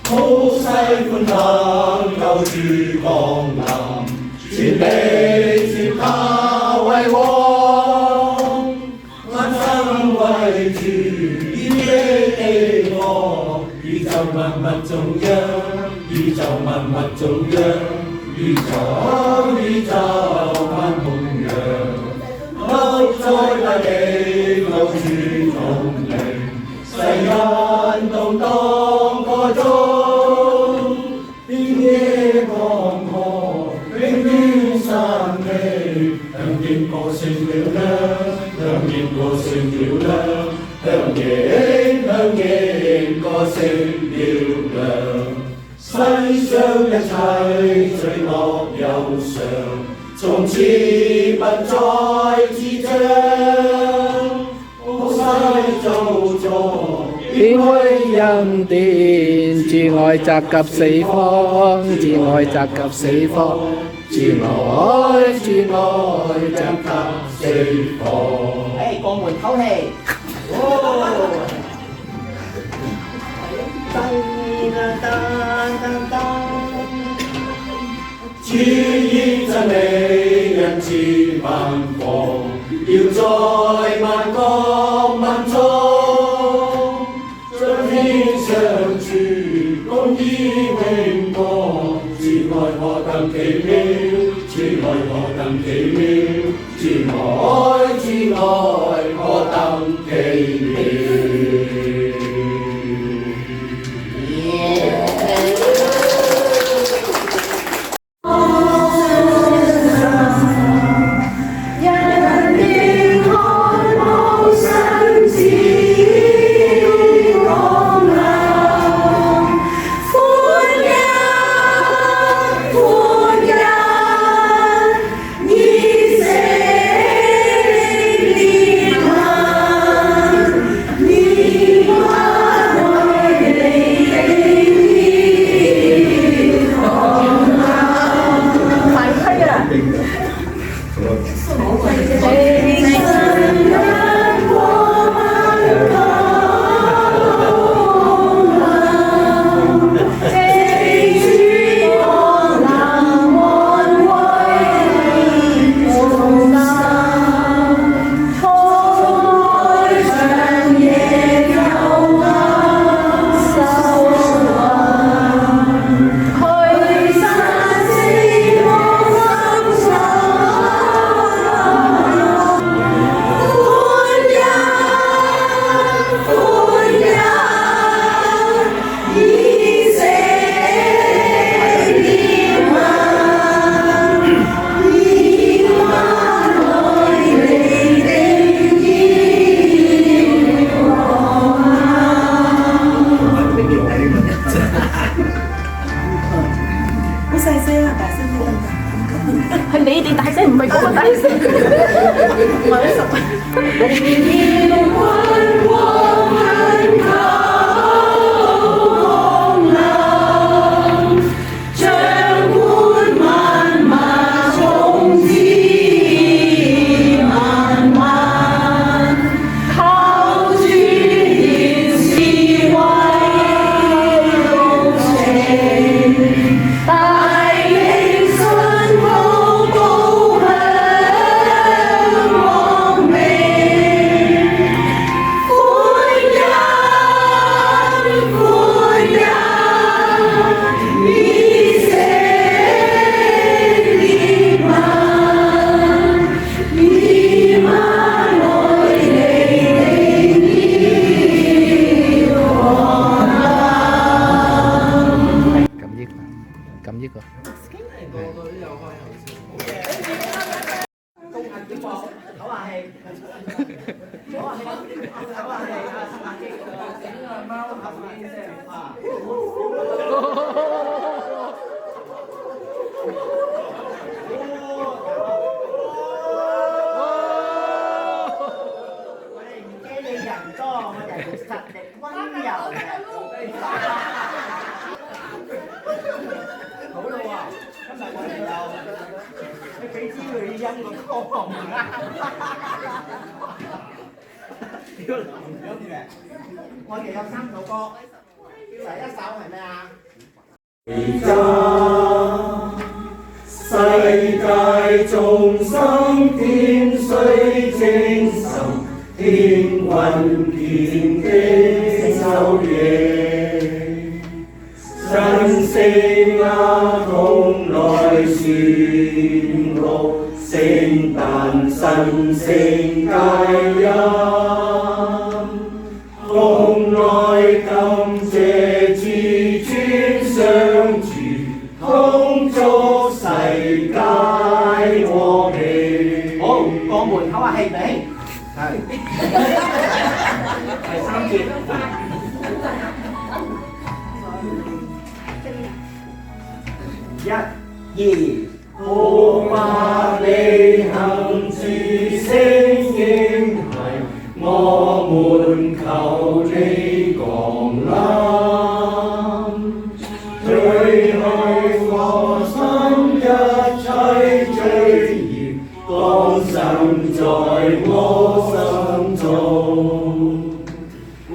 好西歡騰，救主降臨，全地接他為王，萬心為主依的我，宇宙萬物中央，宇宙萬物中央，宇宙萬弘揚，刻在大地救主同靈，世人動盪歌頌。向應歌聲嘹亮，向應歌聲嘹亮，向應歌聲嘹亮。世上一切罪惡憂傷，從此不再自彰。好世造作，天開恩典，主愛澤及四方，主愛澤及四方。主愛澤及四方。過門唞氣。主以真理恩賜萬方，要在萬國萬中，彰顯上主公義榮光。主愛何等奇妙，主愛何等奇妙，主愛何等奇妙。好細聲啊，大聲啲得唔得？係你哋大聲，唔係嗰個大聲。唔係好熟。咁呢個。唞下氣，唞下氣，貓頭鷹聲啊！我哋唔驚你人多，我哋係實力溫柔嘅。好啦喎，今日我哋又幾支女音嘅歌紅啦。屌林咗嘅，我哋有3首歌，第一首係咩啊？世界眾生天須精神，天運健的晝夜，新聲啊同來宣告，聖誕新聲佳音，同來感謝主尊上主。恭祝世界和平。好，過門唞下氣未？係。第3節。1、2。好馬利行住聲應係，我們求你降臨。最去我心一切罪孽，降生在我心中。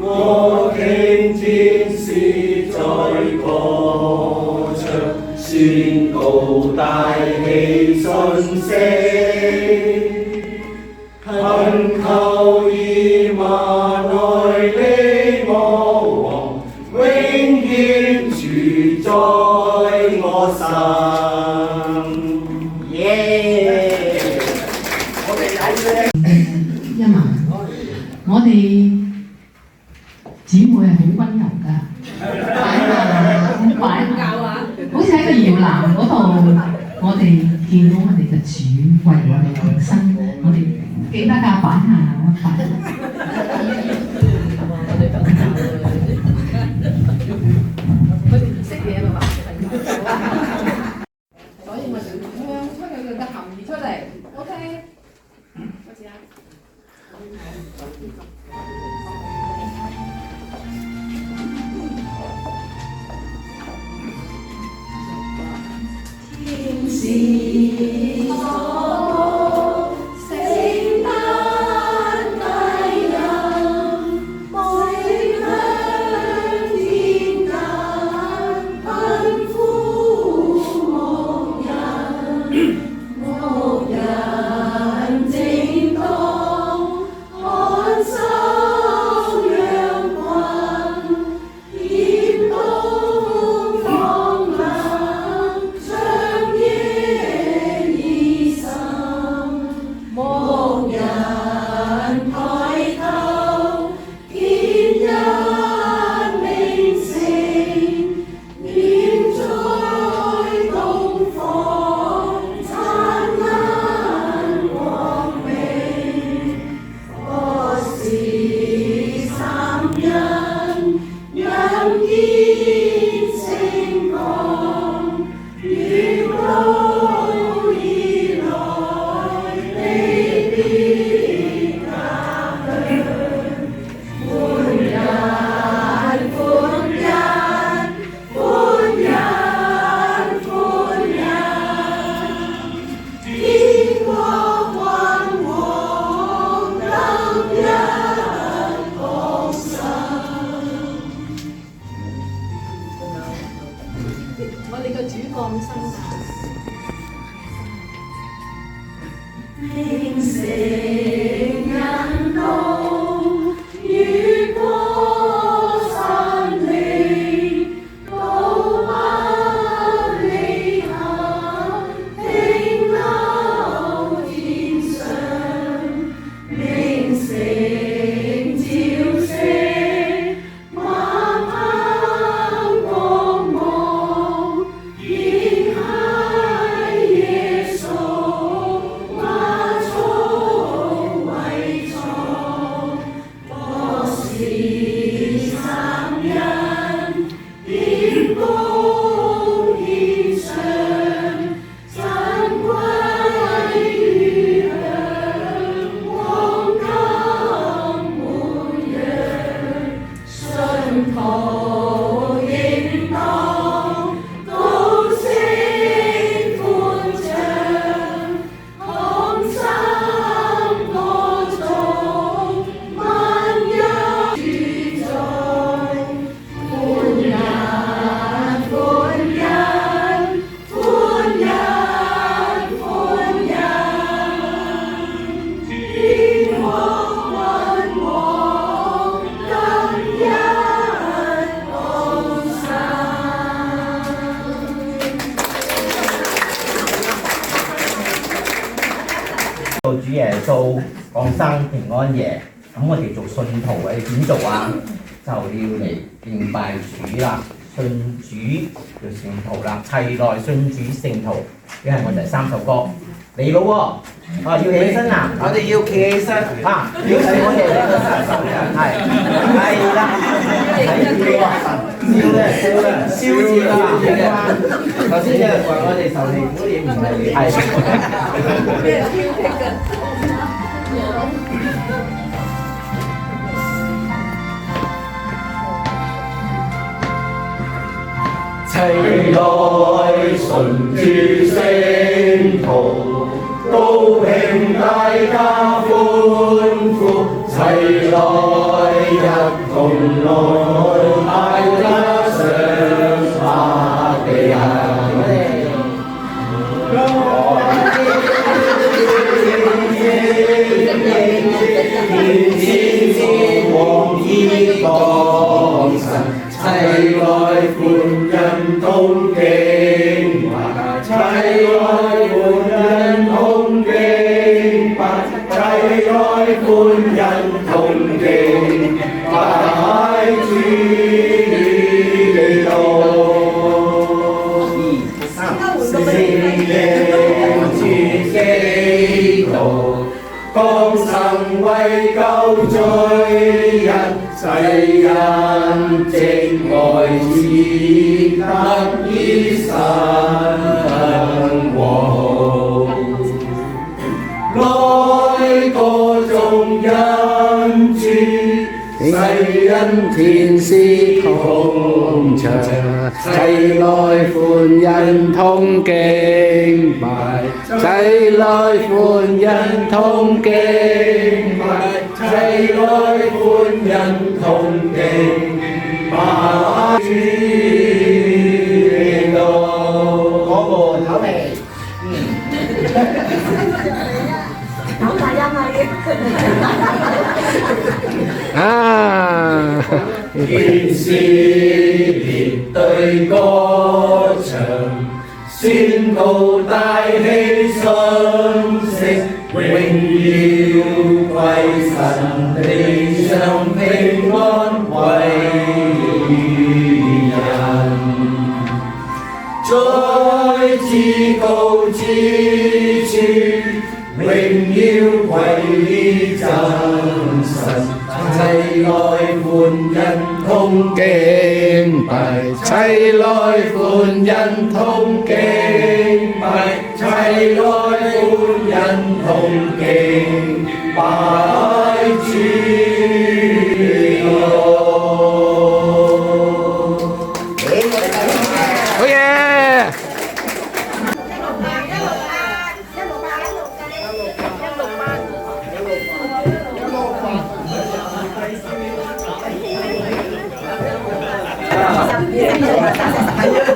我聽天使在歌唱，宣告大喜訊息，懇求以馬內利我王，永遠住在我心。我哋睇一文，我哋姊妹係好溫柔㗎，擺下，好似喺個搖籃嗰度，我哋見到我哋嘅主為我哋犧牲，我哋記得㗎，擺下。所以我哋唱出佢嘅含義出嚟 ，OK？ 開始啦。天使所報，聖誕大人，每向天間奔呼牧人正當看守羊群，嚴冬放冷，長夜已深。我哋個主降生啊！應承人道，越過山嶺，都不離下，停留天上，名聲照射，萬盼光芒，迎喺耶穌。主耶穌降生平安夜，咁我哋做信徒嘅點做啊？就要嚟敬拜主啦，信主叫聖徒啦，齊來信主聖徒，呢係我哋3首歌嚟咯喎，要起起身啊！我哋要企起身啊！表示我哋呢個神係啦，燒字啦，頭先有人話我哋受氣嗰啲唔係齊來順住聖徒，高興大家歡呼，齊來一同來大家上百的人。往天降神，齊來歡欣同敬拜，齊來歡欣同敬拜，齊來歡欣同敬拜主基督。聖靈主基督，降生為救罪人，世人藉愛子得以生活。來歌頌恩主，世人天使同唱，齊來歡欣同敬拜，齊來歡欣同敬拜，齊來歡欣同敬拜主基督。嗰個口味，好大音啊！啊！天使列隊歌唱，宣告大喜訊息，榮耀歸神，地上平安歸於人。在至高之處，榮耀歸於真神。齊來歡欣同敬拜，齊來歡欣同敬拜，齊來歡欣同敬拜主基督。好嘢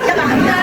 ！100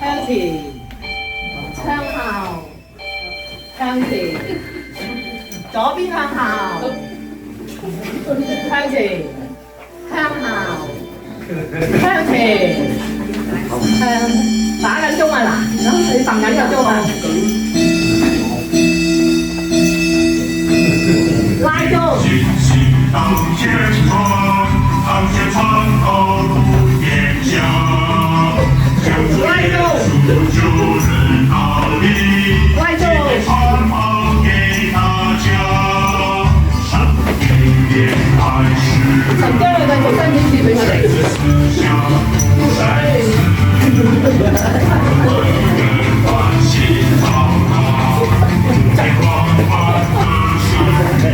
向前，向後，向前，左邊向後，向前，向後，向前，打緊鐘啊嗱，你撳緊個鐘啊！拉鐘。当前闯，当前闯后不言笑，就人道理，传跑给大家，上天边开始。神將你繼續申請字俾我哋。思想翻新草堂，在光华的生命。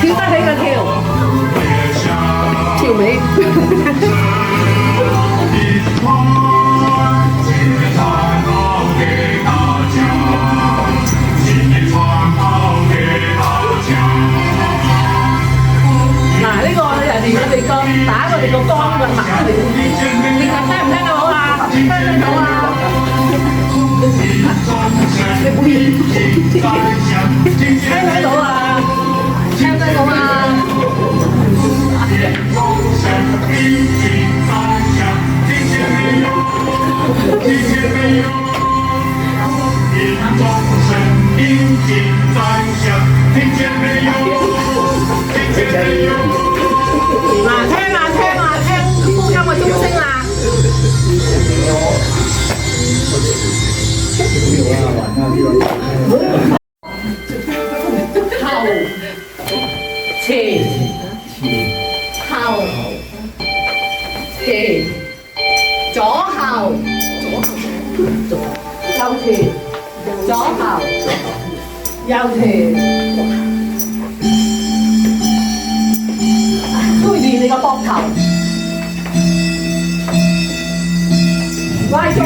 跳得起個跳，條尾。嗱，呢個人哋我哋個打我哋個光個脈嚟，你聽唔聽到啊？聽唔聽到啊？你唔聽到啊？聽唔聽到啊？嗱，聽啊聽啊聽，呼吸個鐘聲啦。後前後前左後右前左後右前，推練你個膊頭，拉中。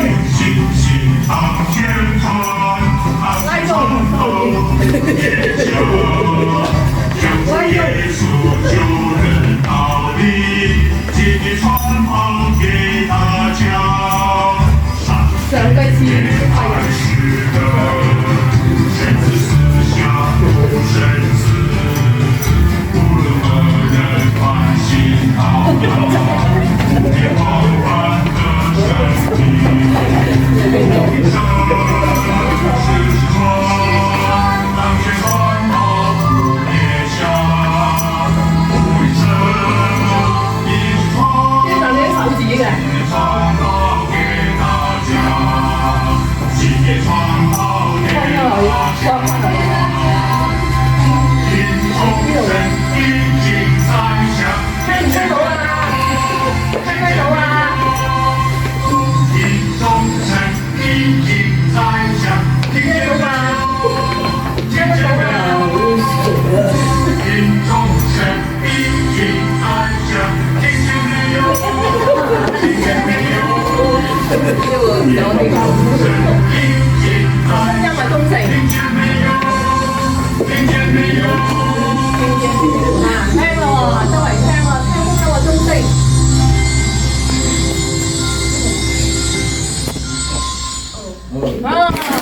拉中，耶稣救人道理，今天传跑给大家。上句詞开始的神子思想不神子，无论何人关心他，别忘了的生命。啊！